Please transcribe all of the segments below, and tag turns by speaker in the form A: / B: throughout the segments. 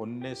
A: 19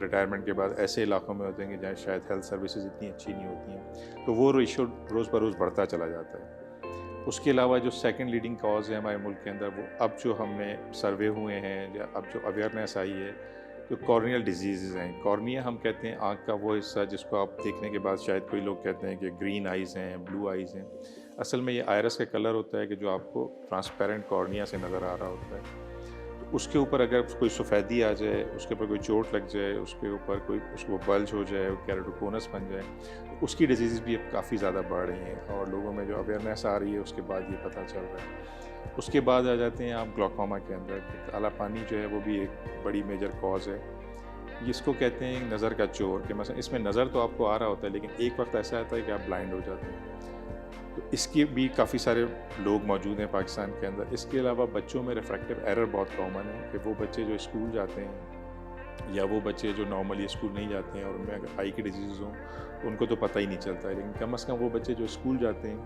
A: retirement کے بعد ایسے علاقوں میں ہوتے ہیں کہ جہاں شاید ہیلتھ سروسز اتنی اچھی نہیں ہوتی ہیں، تو وہ ریشو روز بروز بڑھتا چلا جاتا ہے۔ اس کے علاوہ جو سیکنڈ لیڈنگ کاز ہے ہمارے ملک کے اندر، وہ اب جو ہم نے سروے ہوئے ہیں یا اب جو اویئرنیس آئی ہے، جو کارنیل ڈیزیزز ہیں۔ کارنیا ہم کہتے ہیں آنکھ کا وہ حصہ جس کو آپ دیکھنے کے بعد شاید کوئی لوگ کہتے ہیں کہ گرین آئیز ہیں، بلو آئیز ہیں۔ اصل میں یہ آئرس کا کلر ہوتا ہے کہ جو آپ کو ٹرانسپیرنٹ کارنیا سے نظر آ رہا ہوتا ہے۔ تو اس کے اوپر اگر کوئی سفیدی آ جائے، اس کے اوپر کوئی چوٹ لگ جائے، اس کے اوپر کوئی اس کو بلج ہو جائے، کیراٹوکونس بن جائے، تو اس کی ڈیزیز بھی اب کافی زیادہ بڑھ رہی ہیں اور لوگوں میں جو اویئرنیس آ رہی ہے اس کے بعد یہ پتہ چل رہا ہے۔ اس کے بعد آ جاتے ہیں آپ گلاکوما کے اندر، کہ کالا پانی جو ہے وہ بھی ایک بڑی میجر کاز ہے۔ جس کو کہتے ہیں نظر کا چور، کہ مثلا اس میں نظر تو آپ کو آ رہا ہوتا ہے لیکن ایک وقت ایسا آتا ہے کہ آپ بلائنڈ ہو جاتے ہیں۔ تو اس کے بھی کافی سارے لوگ موجود ہیں پاکستان کے اندر۔ اس کے علاوہ بچوں میں ریفریکٹیو ایرر بہت کامن ہے، کہ وہ بچے جو اسکول جاتے ہیں یا وہ بچے جو نارملی اسکول نہیں جاتے ہیں اور ان میں اگر آئی کی ڈیزیز ہوں تو ان کو تو پتہ ہی نہیں چلتا ہے، لیکن کم از کم وہ بچے جو اسکول جاتے ہیں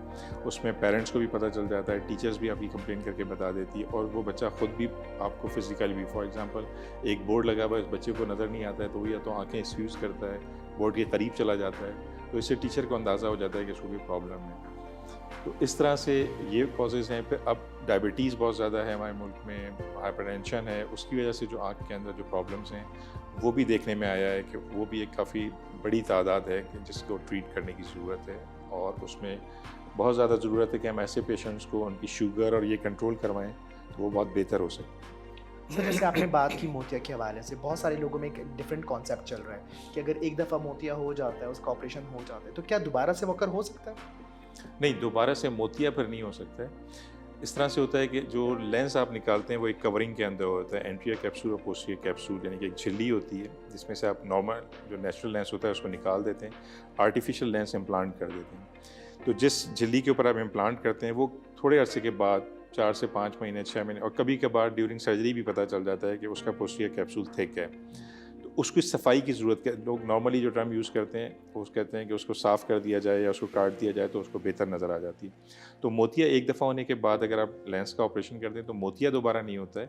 A: اس میں پیرنٹس کو بھی پتہ چل جاتا ہے، ٹیچرز بھی آپ کی کمپلین کر کے بتا دیتی ہے، اور وہ بچہ خود بھی آپ کو فزیکلی بھی، فار ایگزامپل ایک بورڈ لگا ہوا ہے، اس بچے کو نظر نہیں آتا ہے تو وہ یا تو آنکھیں ایکسکیوز کرتا ہے، بورڈ کے قریب چلا جاتا ہے، تو اس سے ٹیچر کو اندازہ ہو جاتا ہے کہ اس کو بھی پرابلم ہے۔ تو اس طرح سے یہ کازز ہیں۔ پھر اب ڈائبٹیز بہت زیادہ ہے ہمارے ملک میں، ہائپر ٹینشن ہے، اس کی وجہ سے جو آنکھ کے اندر جو پرابلمس ہیں وہ بھی دیکھنے میں آیا ہے کہ وہ بھی ایک کافی بڑی تعداد ہے کہ جس کو ٹریٹ کرنے کی ضرورت ہے، اور اس میں بہت زیادہ ضرورت ہے کہ ہم ایسے پیشنٹس کو ان کی شوگر اور یہ کنٹرول کروائیں تو وہ بہت بہتر ہو سکے۔
B: سر جیسے آپ نے بات کی موتیا کے حوالے سے، بہت سارے لوگوں میں ایک ڈفرینٹ کانسیپٹ چل رہا ہے کہ اگر ایک دفعہ موتیا ہو جاتا ہے، اس کا آپریشن ہو جاتا ہے، تو کیا دوبارہ سے وہ ہو سکتا ہے؟
A: نہیں، دوبارہ سے موتیا پھر نہیں ہو سکتا ہے۔ اس طرح سے ہوتا ہے کہ جو لینس آپ نکالتے ہیں وہ ایک کورنگ کے اندر ہوتا ہے، اینٹیریئر کیپسول اور پوسٹیریئر کیپسول، یعنی کہ ایک جھلی ہوتی ہے جس میں سے آپ نارمل جو نیچرل لینس ہوتا ہے اس کو نکال دیتے ہیں، آرٹیفیشیل لینس امپلانٹ کر دیتے ہیں۔ تو جس جھلی کے اوپر آپ امپلانٹ کرتے ہیں وہ تھوڑے عرصے کے بعد 4 سے 5 مہینے 6 مہینے اور کبھی کبھار ڈیورنگ سرجری بھی پتہ چل جاتا ہے کہ اس کا پوسٹیریئر کیپسول تھک ہے، تو اس کی صفائی کی ضرورت ہے۔ لوگ نارملی جو ٹرم یوز کرتے ہیں وہ کہتے ہیں کہ اس کو صاف کر دیا جائے یا اس کو کاٹ دیا جائے تو اس کو بہتر نظر آ جاتی ہے۔ تو موتیا ایک دفعہ ہونے کے بعد اگر آپ لینس کا آپریشن کر دیں تو موتیا دوبارہ نہیں ہوتا ہے،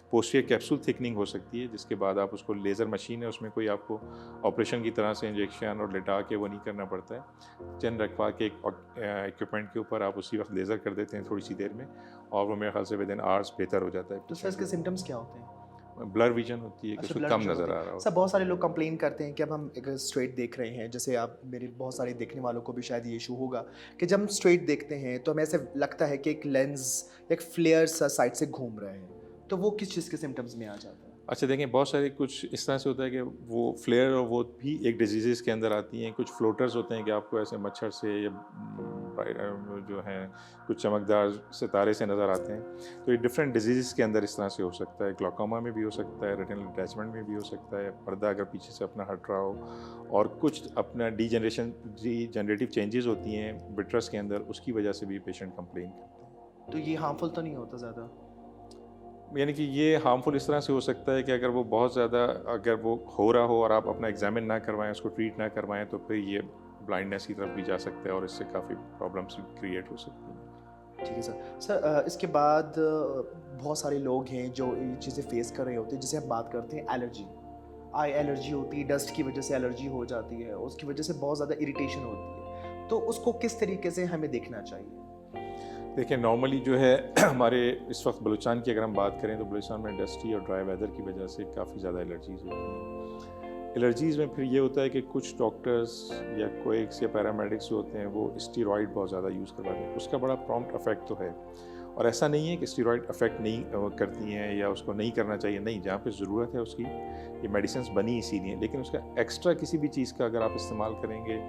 A: پوسٹیریئر کیپسول تھکننگ ہو سکتی ہے، جس کے بعد آپ اس کو لیزر مشین ہے، اس میں کوئی آپ کو آپریشن کی طرح سے انجیکشن اور لٹا کے وہ نہیں کرنا پڑتا ہے، چند رکھوا کے ایک ایکوپمنٹ کے اوپر آپ اسی وقت لیزر کر دیتے ہیں تھوڑی سی دیر میں، اور وہ میرے خیال سے ود ان آورس بہتر ہو جاتا ہے۔
B: تو سر اس کے سمٹمس کیا ہوتے ہیں؟
A: بلر ویژن ہوتی ہے کہ اس کو کم نظر آ رہا ہوتا
B: سر بہت سارے لوگ کمپلین کرتے ہیں کہ اب ہم اگر اسٹریٹ دیکھ رہے ہیں، جیسے آپ میرے بہت سارے دیکھنے والوں کو بھی شاید یہ ایشو ہوگا کہ جب ہم اسٹریٹ دیکھتے ہیں تو ہمیں ایسے لگتا ہے کہ ایک لینز ایک فلیئر سا سائڈ سے گھوم رہے ہیں، تو وہ کس چیز کے سمٹمس میں آ جاتا ہے؟
A: اچھا دیکھیں، بہت سارے کچھ اس طرح سے ہوتا ہے کہ وہ فلیئر اور وہ بھی ایک ڈیزیزز کے اندر آتی ہیں، کچھ فلوٹرز ہوتے ہیں کہ آپ کو ایسے مچھر سے یا جو ہیں کچھ چمکدار ستارے سے نظر آتے ہیں، تو یہ ڈفرینٹ ڈیزیزز کے اندر اس طرح سے ہو سکتا ہے، گلاکوما میں بھی ہو سکتا ہے، ریٹنل اٹیچمنٹ میں بھی ہو سکتا ہے، پردہ اگر پیچھے سے اپنا ہٹ رہا ہو، اور کچھ اپنا ڈی جنریٹیو چینجز ہوتی ہیں بٹرس کے اندر، اس کی وجہ سے بھی پیشنٹ کمپلین کرتے ہیں۔
B: تو یہ ہارمفل تو نہیں ہوتا زیادہ؟
A: یعنی کہ یہ ہارمفل اس طرح سے ہو سکتا ہے کہ اگر وہ بہت زیادہ اگر وہ ہو رہا ہو اور آپ اپنا ایگزامن نہ کروائیں، اس کو ٹریٹ نہ کروائیں، تو پھر یہ بلائنڈنس کی طرف بھی جا سکتا ہے اور اس سے کافی پرابلمس بھی کریٹ ہو سکتی ہیں۔
B: ٹھیک ہے سر۔ سر اس کے بعد بہت سارے لوگ ہیں جو یہ چیزیں فیس کر رہے ہوتے ہیں، جسے ہم بات کرتے ہیں الرجی، آئی الرجی ہوتی ہے، ڈسٹ کی وجہ سے الرجی ہو جاتی ہے، اس کی وجہ سے بہت زیادہ اریٹیشن ہوتی ہے، تو اس کو کس طریقے سے ہمیں دیکھنا چاہیے؟
A: دیکھیں نارملی جو ہے ہمارے اس وقت بلوچستان کی اگر ہم بات کریں تو بلوچستان میں ڈسٹی اور ڈرائی ویدر کی وجہ سے کافی زیادہ الرجیز ہوتی ہیں۔ الرجیز میں پھر یہ ہوتا ہے کہ کچھ ڈاکٹرز یا کوئکس یا پیرامیڈکس جو ہوتے ہیں وہ اسٹیرائڈ بہت زیادہ یوز کرواتے ہیں، اس کا بڑا پرومپٹ افیکٹ تو ہے، اور ایسا نہیں ہے کہ اسٹیرائڈ افیکٹ نہیں کرتی ہیں یا اس کو نہیں کرنا چاہیے، نہیں، جہاں پہ ضرورت ہے اس کی، یہ میڈیسنس بنی اسی لیے، لیکن اس کا ایکسٹرا کسی بھی چیز کا اگر آپ استعمال کریں گے،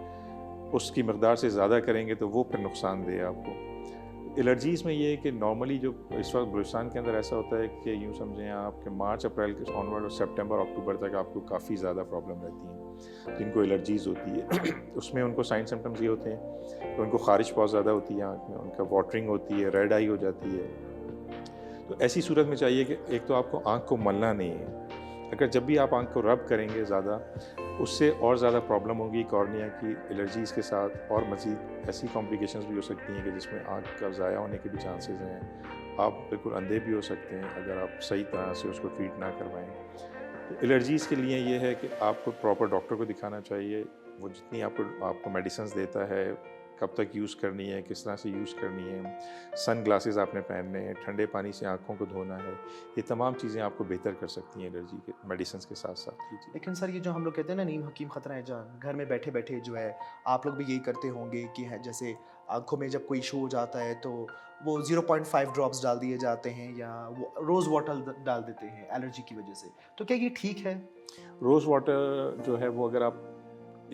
A: اس کی مقدار سے زیادہ کریں گے تو وہ پھر نقصان دہ ہے آپ کو۔ الرجیز میں یہ ہے کہ نارملی جو اس وقت بلوچستان کے اندر ایسا ہوتا ہے کہ یوں سمجھیں آپ کہ مارچ اپریل کے آنورڈ اور سپٹمبر اکتوبر تک آپ کو کافی زیادہ پرابلم رہتی ہیں جن کو الرجیز ہوتی ہے۔ اس میں ان کو سائن سمٹمز یہ ہوتے ہیں کہ ان کو خارش بہت زیادہ ہوتی ہے آنکھ میں، ان کا واٹرنگ ہوتی ہے، ریڈ آئی ہو جاتی ہے۔ تو ایسی صورت میں چاہیے کہ ایک تو آپ کو آنکھ کو ملنا نہیں ہے، اگر جب بھی آپ آنکھ کو رب کریں گے زیادہ، اس سے اور زیادہ پرابلم ہوگی کارنیا کی الرجیز کے ساتھ، اور مزید ایسی کمپلیکیشنز بھی ہو سکتی ہیں کہ جس میں آنکھ کا ضائع ہونے کے بھی چانسز ہیں، آپ بالکل اندھے بھی ہو سکتے ہیں اگر آپ صحیح طرح سے اس کو ٹریٹ نہ کروائیں۔ الرجیز کے لیے یہ ہے کہ آپ کو پراپر ڈاکٹر کو دکھانا چاہیے. وہ جتنی آپ کو میڈیسنز دیتا ہے کب تک یوز کرنی ہے, کس طرح سے یوز کرنی ہے, سن گلاسز آپ نے پہننے ہیں, ٹھنڈے پانی سے آنکھوں کو دھونا ہے, یہ تمام چیزیں آپ کو بہتر کر سکتی ہیں الرجی کے میڈیسنز کے ساتھ ساتھ.
B: لیکن سر یہ جو ہم لوگ کہتے ہیں نا نیم حکیم خطرہ ہے جان, گھر میں بیٹھے بیٹھے جو ہے آپ لوگ بھی یہی کرتے ہوں گے کہ جیسے آنکھوں میں جب کوئی ایشو ہو جاتا ہے تو وہ 0.5 ڈراپس ڈال دیے جاتے ہیں یا وہ روز واٹر ڈال دیتے ہیں الرجی کی وجہ سے, تو کیا یہ ٹھیک ہے؟
A: روز واٹر جو ہے وہ اگر آپ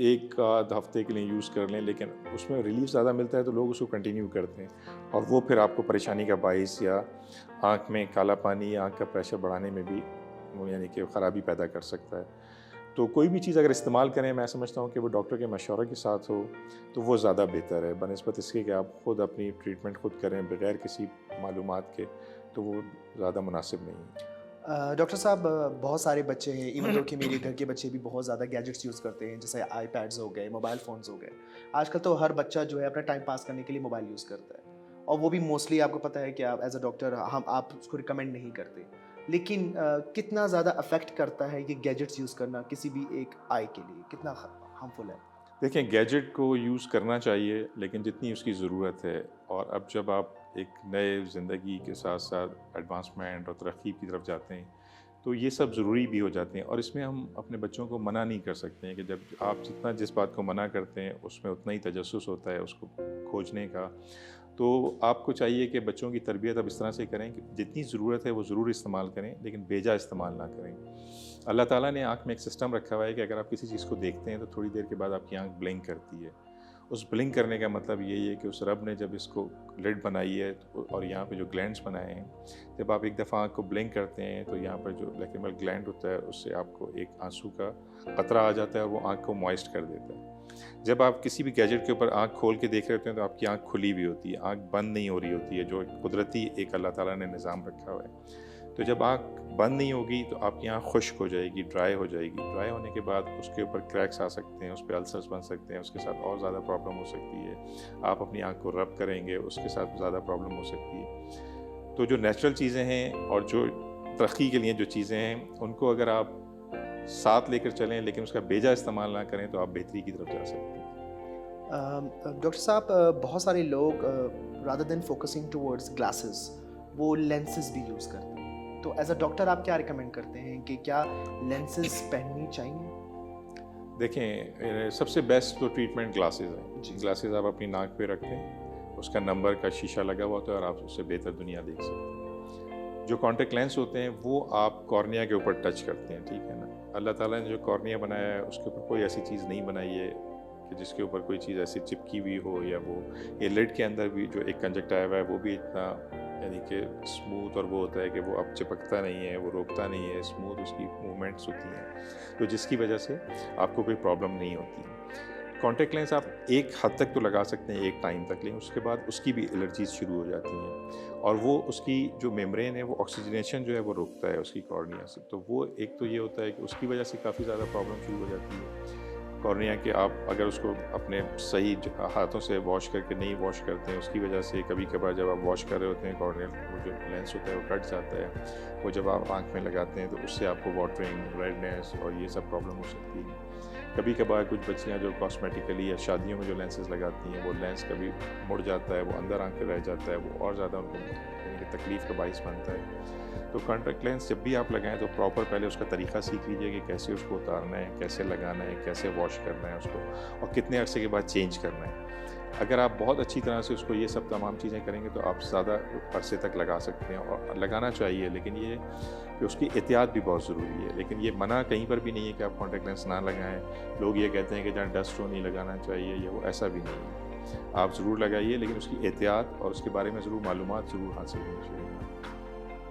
A: ایک آدھ ہفتے کے لیے یوز کر لیں لیکن اس میں ریلیف زیادہ ملتا ہے تو لوگ اس کو کنٹینیو کرتے ہیں, اور وہ پھر آپ کو پریشانی کا باعث یا آنکھ میں کالا پانی یا آنکھ کا پریشر بڑھانے میں بھی یعنی کہ خرابی پیدا کر سکتا ہے. تو کوئی بھی چیز اگر استعمال کریں, میں سمجھتا ہوں کہ وہ ڈاکٹر کے مشورے کے ساتھ ہو تو وہ زیادہ بہتر ہے بنسبت اس کے کہ آپ خود اپنی ٹریٹمنٹ خود کریں بغیر کسی معلومات کے, تو وہ زیادہ مناسب نہیں ہے.
B: ڈاکٹر صاحب بہت سارے بچے ہیں, ایون دو کہ میرے گھر کے بچے بھی بہت زیادہ گیجٹس یوز کرتے ہیں, جیسے آئی پیڈز ہو گئے, موبائل فونز ہو گئے. آج کل تو ہر بچہ جو ہے اپنا ٹائم پاس کرنے کے لیے موبائل یوز کرتا ہے, اور وہ بھی موسٹلی آپ کو پتہ ہے کہ آپ ایز اے ڈاکٹر آپ اس کو ریکمینڈ نہیں کرتے, لیکن کتنا زیادہ افیکٹ کرتا ہے یہ گیجٹس یوز کرنا کسی بھی ایک آئی کے لیے, کتنا ہارمفل ہے؟
A: دیکھیں, گیجٹ کو یوز کرنا چاہیے لیکن جتنی اس کی ضرورت ہے, اور اب جب آپ ایک نئے زندگی کے ساتھ ساتھ ایڈوانسمنٹ اور ترقی کی طرف جاتے ہیں تو یہ سب ضروری بھی ہو جاتے ہیں, اور اس میں ہم اپنے بچوں کو منع نہیں کر سکتے ہیں کہ جب آپ جتنا جس بات کو منع کرتے ہیں اس میں اتنا ہی تجسس ہوتا ہے اس کو کھوجنے کا. تو آپ کو چاہیے کہ بچوں کی تربیت اب اس طرح سے کریں کہ جتنی ضرورت ہے وہ ضرور استعمال کریں لیکن بیجا استعمال نہ کریں. اللہ تعالیٰ نے آنکھ میں ایک سسٹم رکھا ہوا ہے کہ اگر آپ کسی چیز کو دیکھتے ہیں تو تھوڑی دیر کے بعد آپ کی آنکھ بلنک کرتی ہے. اس بلنک کرنے کا مطلب یہی ہے کہ اس رب نے جب اس کو لڈ بنائی ہے اور یہاں پہ جو گلینڈس بنائے ہیں, جب آپ ایک دفعہ آنکھ کو بلنک کرتے ہیں تو یہاں پر جو لیکریمل گلینڈ ہوتا ہے اس سے آپ کو ایک آنسو کا قطرہ آ جاتا ہے اور وہ آنکھ کو موائسٹ کر دیتا ہے. جب آپ کسی بھی گیجٹ کے اوپر آنکھ کھول کے دیکھ رہے ہوتے ہیں تو آپ کی آنکھ کھلی ہوئی ہوتی ہے, آنکھ بند نہیں ہو رہی ہوتی ہے, جو قدرتی ایک اللہ تعالیٰ نے نظام رکھا ہوا ہے. تو جب آنکھ بند نہیں ہوگی تو آپ کی آنکھ خشک ہو جائے گی, ڈرائی ہو جائے گی. ڈرائی ہونے کے بعد اس کے اوپر کریکس آ سکتے ہیں, اس پہ السرز بن سکتے ہیں, اس کے ساتھ اور زیادہ پرابلم ہو سکتی ہے. آپ اپنی آنکھ کو رب کریں گے, اس کے ساتھ زیادہ پرابلم ہو سکتی ہے. تو جو نیچرل چیزیں ہیں اور جو ترقی کے لیے جو چیزیں ہیں ان کو اگر آپ ساتھ لے کر چلیں لیکن اس کا بیجا استعمال نہ کریں تو آپ بہتری کی طرف جا سکتے ہیں.
B: ڈاکٹر صاحب بہت سارے لوگ rather than focusing towards glasses وہ لینسز بھی یوز کرتے ہیں, تو ایز اے ڈاکٹر آپ کیا ریکمینڈ کرتے ہیں کہ کیا لینسز پہننی چاہیے؟
A: دیکھیں, سب سے بیسٹ تو ٹریٹمنٹ گلاسز ہیں. گلاسز آپ اپنی ناک پہ رکھیں, اس کا نمبر کا شیشہ لگا ہوا ہوتا ہے اور آپ اس سے بہتر دنیا دیکھ سکتے ہیں. جو کانٹیکٹ لینس ہوتے ہیں وہ آپ کارنیا کے اوپر ٹچ کرتے ہیں, ٹھیک ہے نا. اللہ تعالیٰ نے جو کارنیا بنایا ہے اس کے اوپر کوئی ایسی چیز نہیں بنائی ہے کہ جس کے اوپر کوئی چیز ایسی چپکی ہوئی ہو, یا وہ یہ لڈ کے اندر بھی جو ایک کنجکٹائیوا ہے وہ بھی اتنا یعنی کہ اسموتھ اور وہ ہوتا ہے کہ وہ اب چپکتا نہیں ہے, وہ روکتا نہیں ہے, اسموتھ اس کی موومنٹس ہوتی ہیں, تو جس کی وجہ سے آپ کو کوئی پرابلم نہیں ہوتی. کانٹیکٹ لینس آپ ایک حد تک تو لگا سکتے ہیں ایک ٹائم تک, لیکن اس کے بعد اس کی بھی الرجیز شروع ہو جاتی ہیں, اور وہ اس کی جو میمبرین ہے وہ آکسیجنیشن جو ہے وہ روکتا ہے اس کی کارنیا سے. تو وہ ایک تو یہ ہوتا ہے کہ اس کی وجہ سے کافی زیادہ پرابلم شروع ہو جاتی ہے کارنیا کے. آپ اگر اس کو اپنے صحیح ہاتھوں سے واش کر کے نہیں واش کرتے ہیں اس کی وجہ سے کبھی کبھار جب آپ واش کر رہے ہوتے ہیں کارنیا وہ جو لینس ہوتا ہے وہ کٹ جاتا ہے. وہ جب آپ آنکھ میں لگاتے ہیں تو اس سے آپ کو واٹرنگ, ریڈنیس اور یہ سب پرابلم ہو سکتی ہے. کبھی کبھار کچھ بچیاں جو کاسمیٹیکلی یا شادیوں میں جو لینسز لگاتی ہیں وہ لینس کبھی مڑ جاتا ہے, وہ اندر آنکھ پہ رہ جاتا ہے, وہ اور زیادہ ان کو یعنی کہ تکلیف کا باعث بنتا ہے. تو کانٹیکٹ لینس جب بھی آپ لگائیں تو پراپر پہلے اس کا طریقہ سیکھ لیجیے کہ کیسے اس کو اتارنا ہے, کیسے لگانا ہے, کیسے واش کرنا ہے اس کو, اور کتنے عرصے کے بعد چینج کرنا ہے. اگر آپ بہت اچھی طرح سے اس کو یہ سب تمام چیزیں کریں گے تو آپ زیادہ عرصے تک لگا سکتے ہیں, اور لگانا چاہیے. لیکن یہ کہ اس کی احتیاط بھی بہت ضروری ہے. لیکن یہ منع کہیں پر بھی نہیں ہے کہ آپ کانٹیکٹ لینس نہ لگائیں. لوگ یہ کہتے ہیں کہ جہاں ڈسٹ ہو نہیں لگانا چاہیے, یہ وہ ایسا بھی نہیں ہے. آپ ضرور لگائیے لیکن اس کی احتیاط اور اس کے بارے میں ضرور معلومات ضرور حاصل ہونی چاہیے.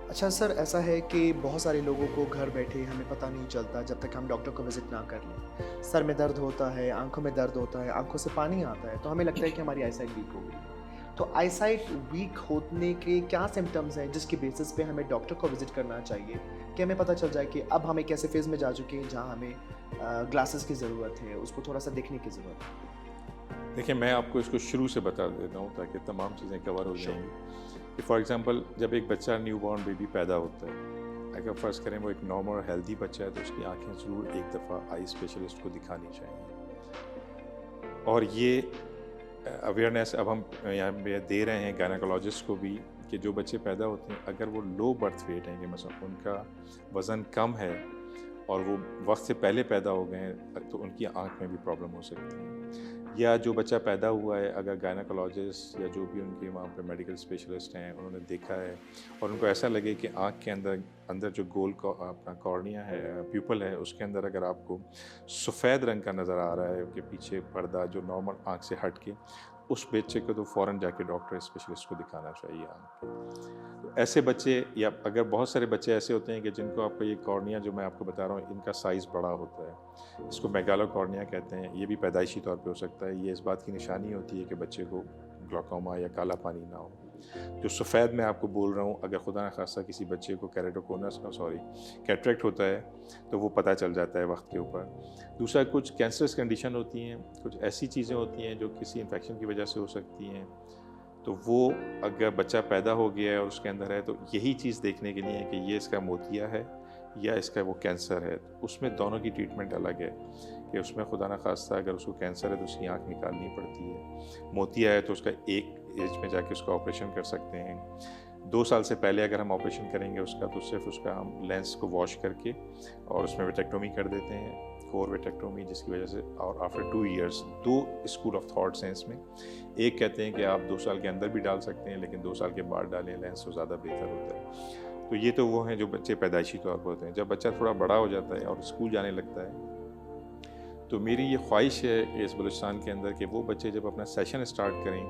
B: اچھا سر, ایسا ہے کہ بہت سارے لوگوں کو گھر بیٹھے ہمیں پتہ نہیں چلتا جب تک ہم ڈاکٹر کو وزٹ نہ کر لیں. سر میں درد ہوتا ہے, آنکھوں میں درد ہوتا ہے, آنکھوں سے پانی آتا ہے, تو ہمیں لگتا ہے کہ ہماری آئی سائٹ ویک ہو گئی. تو آئی سائٹ ویک ہونے کے کیا سمٹمز ہیں جس کی بیسس پہ ہمیں ڈاکٹر کو وزٹ کرنا چاہیے کہ ہمیں پتہ چل جائے کہ اب ہم ایک ایسے فیز میں جا چکے ہیں جہاں ہمیں گلاسز کی ضرورت ہے, اس کو تھوڑا سا دیکھنے کی ضرورت ہے؟
A: دیکھیں, میں آپ کو اس کو شروع سے بتا دیتا ہوں تاکہ تمام چیزیں کور ہو جائیں گی. کہ فار ایگزامپل جب ایک بچہ نیو بورن بیبی پیدا ہوتا ہے اگر فرض کریں وہ ایک نارمل اور ہیلدی بچہ ہے تو اس کی آنکھیں ضرور ایک دفعہ آئی اسپیشلسٹ کو دکھانی چاہیے. اور یہ اویئرنیس اب ہم یہاں پہ دے رہے ہیں گائنیکولوجسٹ کو بھی کہ جو بچے پیدا ہوتے ہیں اگر وہ لو برتھ ویٹ ہیں کہ مثلا ان کا وزن کم ہے اور وہ وقت سے پہلے پیدا ہو گئے ہیں تو ان کی آنکھ میں بھی پرابلم ہو سکتی ہے. یا جو بچہ پیدا ہوا ہے اگر گائنیکولوجسٹ یا جو بھی ان کے وہاں پہ میڈیکل اسپیشلسٹ ہیں انہوں نے دیکھا ہے اور ان کو ایسا لگے کہ آنکھ کے اندر جو گول اپنا کارنیا ہے پیوپل ہے اس کے اندر اگر آپ کو سفید رنگ کا نظر آ رہا ہے کہ پیچھے پردہ جو نارمل آنکھ سے ہٹ کے اس بچے کو تو فوراً جا کے ڈاکٹر اسپیشلسٹ کو دکھانا چاہیے آنکھ کے. تو ایسے بچے یا اگر بہت سارے بچے ایسے ہوتے ہیں کہ جن کو آپ کا یہ کارنیا جو میں آپ کو بتا رہا ہوں ان کا سائز بڑا ہوتا ہے, اس کو میگالو کارنیا کہتے ہیں, یہ بھی پیدائشی طور پہ ہو سکتا ہے. یہ اس بات کی نشانی ہوتی ہے کہ بچے کو گلاکوما یا کالا پانی نہ ہو. جو سفید میں آپ کو بول رہا ہوں اگر خدا نخواستہ کسی بچے کو کیٹریکٹ ہوتا ہے تو وہ پتہ چل جاتا ہے وقت کے اوپر. دوسرا کچھ کینسرس کنڈیشن ہوتی ہیں, کچھ ایسی چیزیں ہوتی ہیں جو کسی انفیکشن کی وجہ سے ہو سکتی ہیں, تو وہ اگر بچہ پیدا ہو گیا ہے اور اس کے اندر ہے تو یہی چیز دیکھنے کے لیے کہ یہ اس کا موتیا ہے یا اس کا وہ کینسر ہے. اس میں دونوں کی ٹریٹمنٹ الگ ہے کہ اس میں خدا نخواستہ اگر اس کو کینسر ہے تو اس کی آنکھ نکالنی پڑتی ہے. موتیا ہے تو اس کا ایک ایج میں جا کے اس کا آپریشن کر سکتے ہیں. 2 سال سے پہلے اگر ہم آپریشن کریں گے اس کا تو صرف اس کا ہم لینس کو واش کر کے اور اس میں ویٹیکٹومی کر دیتے ہیں, کور ویٹیکٹومی, جس کی وجہ سے اور after 2 years 2 school of thoughts ہیں اس میں. ایک کہتے ہیں کہ آپ 2 سال کے اندر بھی ڈال سکتے ہیں لیکن 2 سال کے بعد ڈالیں لینس تو زیادہ بہتر ہوتا ہے. تو یہ تو وہ ہیں جو بچے پیدائشی طور پر ہوتے ہیں. جب بچہ تھوڑا بڑا ہو جاتا ہے اور اسکول جانے لگتا ہے تو میری یہ خواہش ہے اس بلوچستان کے اندر کہ وہ بچے جب اپنا سیشن اسٹارٹ کریں,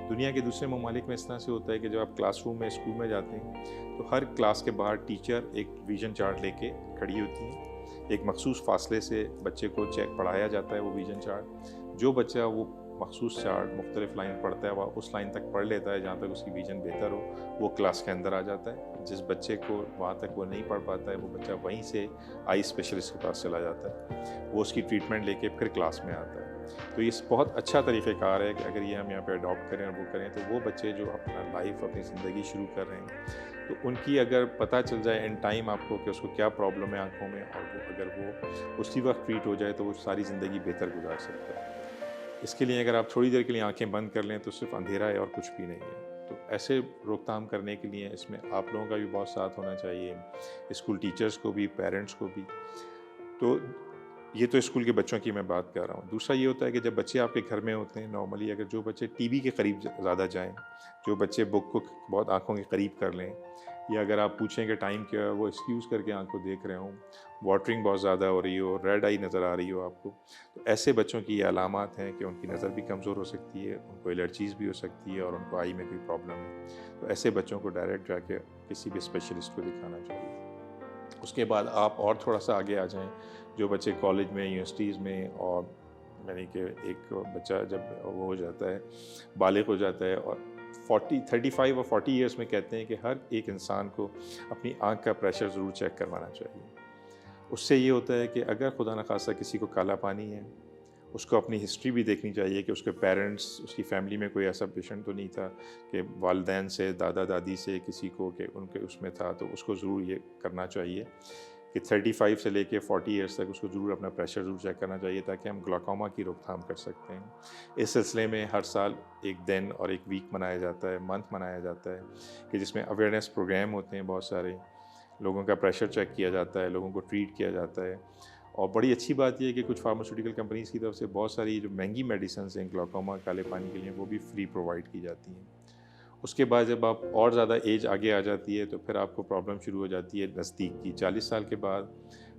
A: دنیا کے دوسرے ممالک میں اس طرح سے ہوتا ہے کہ جب آپ کلاس روم میں اسکول میں جاتے ہیں تو ہر کلاس کے باہر ٹیچر ایک ویژن چارٹ لے کے کھڑی ہوتی ہے. ایک مخصوص فاصلے سے بچے کو پڑھایا جاتا ہے وہ ویژن چارٹ. جو بچہ وہ مخصوص چارٹ مختلف لائن پڑھتا ہے وہ اس لائن تک پڑھ لیتا ہے جہاں تک اس کی ویژن بہتر ہو, وہ کلاس کے اندر آ جاتا ہے. جس بچے کو وہاں تک وہ نہیں پڑھ پاتا ہے وہ بچہ وہیں سے آئی اسپیشلسٹ کے پاس چلا جاتا ہے, وہ اس کی ٹریٹمنٹ لے کے پھر کلاس میں آتا ہے. تو یہ بہت اچھا طریقہ کار ہے کہ اگر یہ ہم یہاں پہ اڈاپٹ کریں اور وہ کریں تو وہ بچے جو اپنا لائف اپنی زندگی شروع کر رہے ہیں تو ان کی اگر پتہ چل جائے ان ٹائم آپ کو کہ اس کو کیا پرابلم ہے آنکھوں میں اور وہ اگر وہ اسی وقت ٹریٹ ہو جائے تو وہ ساری زندگی بہتر گزار سکتا ہے. اس کے لیے اگر آپ تھوڑی دیر کے لیے آنکھیں بند کر لیں تو صرف اندھیرا ہے اور کچھ بھی نہیں ہے. تو ایسے روک تھام کرنے کے لیے اس میں آپ لوگوں کا بھی بہت ساتھ ہونا چاہیے, اسکول ٹیچرز کو بھی, پیرنٹس کو بھی. تو یہ تو اسکول کے بچوں کی میں بات کر رہا ہوں. دوسرا یہ ہوتا ہے کہ جب بچے آپ کے گھر میں ہوتے ہیں نارملی اگر جو بچے ٹی وی کے قریب زیادہ جائیں, جو بچے بک کو بہت آنکھوں کے قریب کر لیں, یا اگر آپ پوچھیں کہ ٹائم کیا ہے وہ ایکسکیوز کر کے آنکھ کو دیکھ رہے ہوں, واٹرنگ بہت زیادہ ہو رہی ہو, ریڈ آئی نظر آ رہی ہو آپ کو, تو ایسے بچوں کی یہ علامات ہیں کہ ان کی نظر بھی کمزور ہو سکتی ہے, ان کو الرجیز بھی ہو سکتی ہے اور ان کو آئی میں کوئی پرابلم ہے. تو ایسے بچوں کو ڈائریکٹ جا کے کسی بھی اسپیشلسٹ کو دکھانا چاہیے. اس کے بعد آپ اور تھوڑا سا آگے آ جائیں, جو بچے کالج میں, یونیورسٹیز میں, اور یعنی کہ ایک بچہ جب وہ ہو جاتا ہے بالغ ہو جاتا ہے اور 35 اور 40 ایئرس میں کہتے ہیں کہ ہر ایک انسان کو اپنی آنکھ کا پریشر ضرور چیک کروانا چاہیے. اس سے یہ ہوتا ہے کہ اگر خدا نخواستہ کسی کو کالا پانی ہے اس کو اپنی ہسٹری بھی دیکھنی چاہیے کہ اس کے پیرنٹس, اس کی فیملی میں کوئی ایسا پیشنٹ تو نہیں تھا کہ والدین سے, دادا دادی سے کسی کو کہ ان کے اس میں تھا, تو اس کو ضرور یہ کرنا چاہیے کہ 35 سے لے کے 40 ایئرس تک اس کو ضرور اپنا پریشر ضرور چیک کرنا چاہیے تاکہ ہم گلاکوما کی روک تھام کر سکتے ہیں. اس سلسلے میں ہر سال ایک دن اور ایک ویک منایا جاتا ہے, منتھ منایا جاتا ہے کہ جس میں اویئرنیس پروگرام ہوتے ہیں بہت سارے, لوگوں کا پریشر چیک کیا جاتا ہے, لوگوں کو ٹریٹ کیا جاتا ہے. اور بڑی اچھی بات یہ ہے کہ کچھ فارماسیوٹیکل کمپنیز کی طرف سے بہت ساری جو مہنگی میڈیسنز ہیں گلاکوما کالے پانی کے لیے وہ بھی فری پرووائڈ کی جاتی ہیں. اس کے بعد جب آپ اور زیادہ ایج آگے آ جاتی ہے تو پھر آپ کو پرابلم شروع ہو جاتی ہے نزدیک کی. 40 سال کے بعد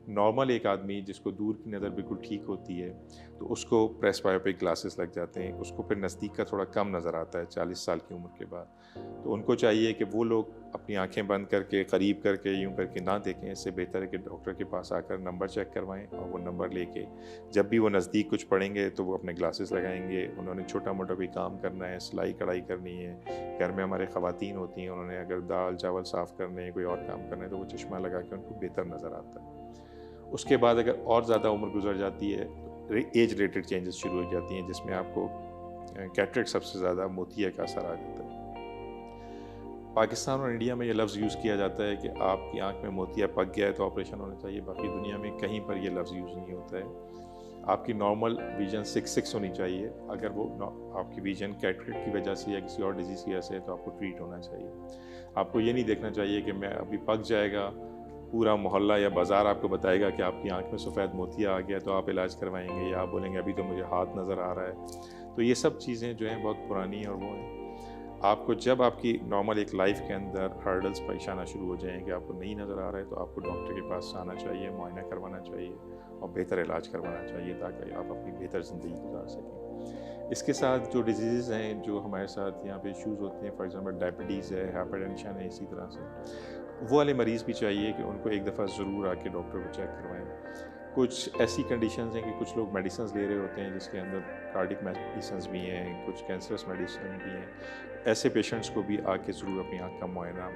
A: نارمل ایک آدمی جس کو دور کی نظر بالکل ٹھیک ہوتی ہے تو اس کو پریس بایوپک گلاسز لگ جاتے ہیں, اس کو پھر نزدیک کا تھوڑا کم نظر آتا ہے 40 سال کی عمر کے بعد. تو ان کو چاہیے کہ وہ لوگ اپنی آنکھیں بند کر کے, قریب کر کے, یوں کر کے نہ دیکھیں. اس سے بہتر ہے کہ ڈاکٹر کے پاس آ کر نمبر چیک کروائیں اور وہ نمبر لے کے جب بھی وہ نزدیک کچھ پڑھیں گے تو وہ اپنے گلاسز لگائیں گے. انہوں نے چھوٹا موٹا کوئی کام کرنا ہے, سلائی کڑھائی کرنی ہے, گھر میں ہمارے خواتین ہوتی ہیں انہوں نے اگر دال چاول صاف کرنے ہیں, کوئی اور کام کرنا ہے تو وہ چشمہ لگا کے ان کو بہتر نظر آتا ہے. اس کے بعد اگر اور زیادہ عمر گزر جاتی ہے تو ایج ریلیٹڈ چینجز شروع ہو جاتی ہیں جس میں آپ کو کیٹریکٹ سب سے زیادہ موتیا کا اثر آ جاتا ہے. پاکستان اور انڈیا میں یہ لفظ یوز کیا جاتا ہے کہ آپ کی آنکھ میں موتیا پک گیا ہے تو آپریشن ہونا چاہیے. باقی دنیا میں کہیں پر یہ لفظ یوز نہیں ہوتا ہے. آپ کی نارمل ویژن 6 ہونی چاہیے. اگر وہ آپ کی ویژن کیٹریکٹ کی وجہ سے یا کسی اور ڈیزیز کی وجہ سے ہے تو آپ کو ٹریٹ ہونا چاہیے. آپ کو یہ نہیں دیکھنا چاہیے کہ میں ابھی پک جائے گا, پورا محلہ یا بازار آپ کو بتائے گا کہ آپ کی آنکھ میں سفید موتیا آ گیا تو آپ علاج کروائیں گے, یا آپ بولیں گے ابھی تو مجھے ہاتھ نظر آ رہا ہے. تو یہ سب چیزیں جو ہیں بہت پرانی ہیں, اور وہ ہیں آپ کو جب آپ کی نارمل ایک لائف کے اندر ہرڈلز پیش آنا شروع ہو جائیں کہ آپ کو نہیں نظر آ رہا ہے تو آپ کو ڈاکٹر کے پاس آنا چاہیے, معائنہ کروانا چاہیے اور بہتر علاج کروانا چاہیے تاکہ آپ اپنی بہتر زندگی گزار سکیں. اس کے ساتھ جو ڈیزیزز ہیں جو ہمارے ساتھ یہاں پہ ایشوز ہوتے ہیں, فار ایگزامپل ڈائبٹیز ہے, ہائپر ٹینشن ہے, اسی طرح سے وہ والے مریض بھی چاہیے کہ ان کو ایک دفعہ ضرور آ کے ڈاکٹر کو چیک کروائیں. کچھ ایسی کنڈیشنز ہیں کہ کچھ لوگ میڈیسنز لے رہے ہوتے ہیں جس کے اندر کارڈک میڈیسنز بھی ہیں, کچھ کینسرس میڈیسن بھی ہیں. ایسے پیشنٹس کو بھی آ کے ضرور اپنی آنکھ کا معائنہ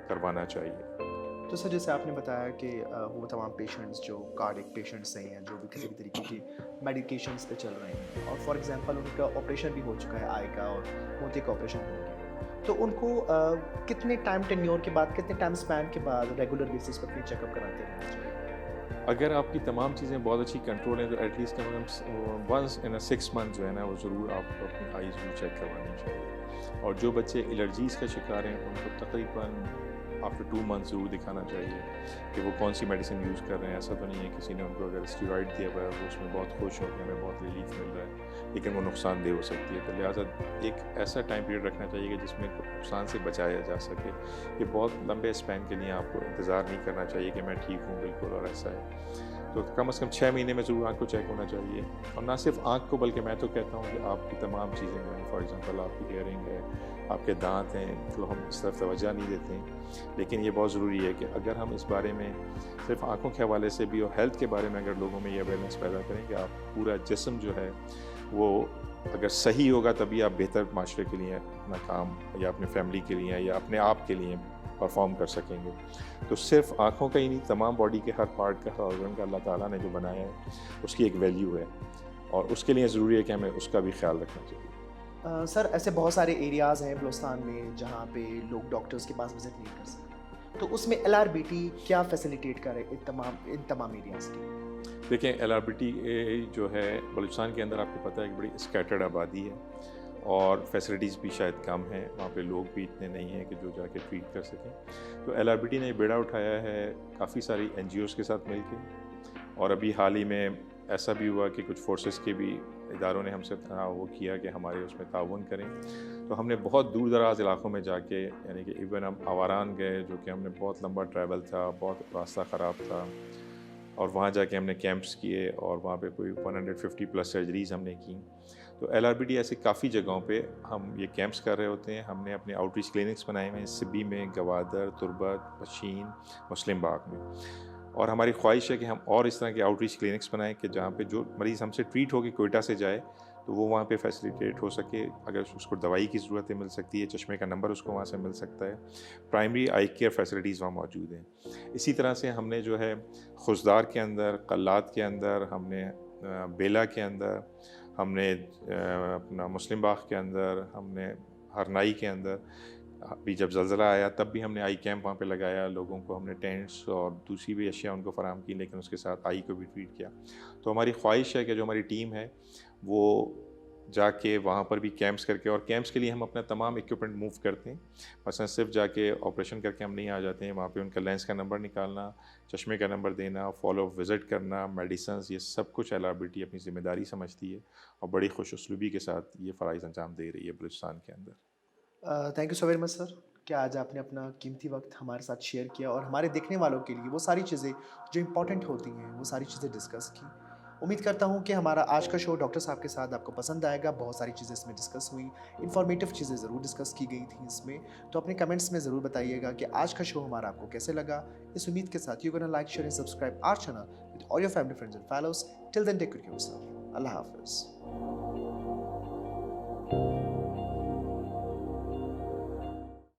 A: کروانا چاہیے.
B: تو سر جیسے آپ نے بتایا کہ وہ تمام پیشنٹس جو کارڈک پیشنٹس ہیں یا جو بھی کسی بھی طریقے کی میڈیکیشنس پہ چل رہے ہیں, اور فار ایگزامپل ان کا آپریشن بھی ہو چکا ہے آئی کا اور موتی کا آپریشن ہو گیا, تو ان کو کتنے ٹائم ٹینیور کے بعد, کتنے ٹائم اسپین کے بعد ریگولر بیسس پر اپنی چیک اپ کراتے رہنا چاہیے؟
A: اگر آپ کی تمام چیزیں بہت اچھی کنٹرول ہیں تو ایٹ لیسٹ کم از کم ونس ان 6 months جو ہے نا وہ ضرور آپ کو اپنی آئیز بھی چیک کروانی چاہیے. اور جو بچے الرجیز کا شکار ہیں ان کو تقریباً آفٹر 2 months ضرور دکھانا چاہیے کہ وہ کون سی میڈیسن یوز کر رہے ہیں. ایسا تو نہیں ہے کسی نے ان کو اگر اسٹیرائڈ دیا ہوا ہے وہ اس میں بہت خوش ہو گئے, ہمیں بہت ریلیف مل رہا ہے, لیکن وہ نقصان دہ ہو سکتی ہے. تو لہٰذا ایک ایسا ٹائم پیریڈ رکھنا چاہیے کہ جس میں نقصان سے بچایا جا سکے. کہ بہت لمبے اسپین کے لیے آپ کو انتظار نہیں کرنا چاہیے کہ میں ٹھیک ہوں بالکل اور ایسا ہے. تو کم از کم 6 مہینے میں ضرور آنکھ کو چیک ہونا چاہیے. اور نہ صرف آنکھ کو بلکہ میں تو کہتا ہوں کہ آپ کی تمام چیزیں جو ہیں, فار ایگزامپل آپ کی ہیئرنگ ہے, آپ کے دانت ہیں, جو ہم اس طرف توجہ نہیں دیتے ہیں, لیکن یہ بہت ضروری ہے کہ اگر ہم اس بارے میں صرف آنکھوں کے حوالے سے بھی اور ہیلتھ کے بارے میں اگر لوگوں میں یہ اویئرنیس پیدا کریں کہ آپ پورا جسم جو ہے وہ اگر صحیح ہوگا تبھی آپ بہتر معاشرے کے لیے اپنا کام یا اپنے فیملی کے لیے یا اپنے آپ کے لیے پرفارم کر سکیں گے. تو صرف آنکھوں کا ہی نہیں, تمام باڈی کے ہر پارٹ کا, ہر آرگن کا اللہ تعالیٰ نے جو بنایا ہے اس کی ایک ویلیو ہے, اور اس کے لیے ضروری ہے کہ ہمیں اس کا بھی خیال رکھنا چاہیے.
B: سر ایسے بہت سارے ایریاز ہیں بلوچستان میں جہاں پہ لوگ ڈاکٹرز کے پاس وزٹ نہیں کر سکتے, تو اس میں LRBT کیا فیسیلیٹیٹ کرے ان تمام ایریاز کی؟
A: دیکھیں LRBT جو ہے بلوچستان کے اندر آپ کو پتہ ہے کہ بڑی اسکیٹرڈ آبادی ہے اور فیسلٹیز بھی شاید کم ہیں, وہاں پہ لوگ بھی اتنے نہیں ہیں کہ جو جا کے ٹریٹ کر سکیں. تو LRBT نے بیڑا اٹھایا ہے کافی ساری NGOs کے ساتھ مل کے, اور ابھی حال ہی میں ایسا بھی ہوا کہ کچھ فورسز کے بھی اداروں نے ہم سے وہ کیا کہ ہمارے اس میں تعاون کریں. تو ہم نے بہت دور دراز علاقوں میں جا کے, یعنی کہ ایون ہم آواران گئے جو کہ ہم نے بہت لمبا ٹریول تھا, بہت راستہ خراب تھا, اور وہاں جا کے ہم نے کیمپس کیے اور وہاں پہ کوئی 150+ سرجریز ہم نے کی. تو LRBT ایسی کافی جگہوں پہ ہم یہ کیمپس کر رہے ہوتے ہیں. ہم نے اپنے آؤٹ ریچ کلینکس بنائے ہوئے ہیں سبی میں, گوادر, تربت, پشین, مسلم باغ میں, اور ہماری خواہش ہے کہ ہم اور اس طرح کے آؤٹ ریچ کلینکس بنائیں کہ جہاں پہ جو مریض ہم سے ٹریٹ ہو کے کوئٹہ سے جائے تو وہ وہاں پہ فیسیلیٹیٹ ہو سکے. اگر اس کو دوائی کی ضرورت ہے مل سکتی ہے, چشمے کا نمبر اس کو وہاں سے مل سکتا ہے, پرائمری آئی کیئر فیسلٹیز وہاں موجود ہیں. اسی طرح سے ہم نے جو ہے خزدار کے اندر, قلات کے اندر, ہم نے بیلا کے اندر, ہم نے اپنا مسلم باغ کے اندر, ہم نے ہرنائی کے اندر, ابھی جب زلزلہ آیا تب بھی ہم نے آئی کیمپ وہاں پہ لگایا, لوگوں کو ہم نے ٹینٹس اور دوسری بھی اشیاء ان کو فراہم کی, لیکن اس کے ساتھ آئی کو بھی ٹریٹ کیا. تو ہماری خواہش ہے کہ جو ہماری ٹیم ہے وہ جا کے وہاں پر بھی کیمپس کر کے, اور کیمپس کے لیے ہم اپنا تمام ایکوپمنٹ موو کرتے ہیں. مثلا صرف جا کے آپریشن کر کے ہم نہیں آ جاتے ہیں, وہاں پہ ان کا لینس کا نمبر نکالنا, چشمے کا نمبر دینا, فالو اپ وزٹ کرنا, میڈیسنز, یہ سب کچھ LRBT اپنی ذمہ داری سمجھتی ہے اور بڑی خوش اسلوبی کے ساتھ یہ فرائض انجام دے رہی ہے بلوچستان کے اندر.
B: Thank you so very much sir کہ آج آپ نے اپنا قیمتی وقت ہمارے ساتھ شیئر کیا اور ہمارے دیکھنے والوں کے لیے وہ ساری چیزیں جو امپورٹنٹ ہوتی ہیں وہ ساری چیزیں ڈسکس کی. امید کرتا ہوں کہ ہمارا آج کا شو ڈاکٹر صاحب کے ساتھ آپ کو پسند آئے گا. بہت ساری چیزیں اس میں ڈسکس ہوئیں, انفارمیٹیو چیزیں ضرور ڈسکس کی گئی تھیں اس میں. تو اپنے کمنٹس میں ضرور بتائیے گا کہ آج کا شو ہمارا آپ کو کیسے لگا. اس امید کے ساتھ you gonna like, share and subscribe our channel with all your family friends and follows. Till then take care of yourself. اللہ حافظ.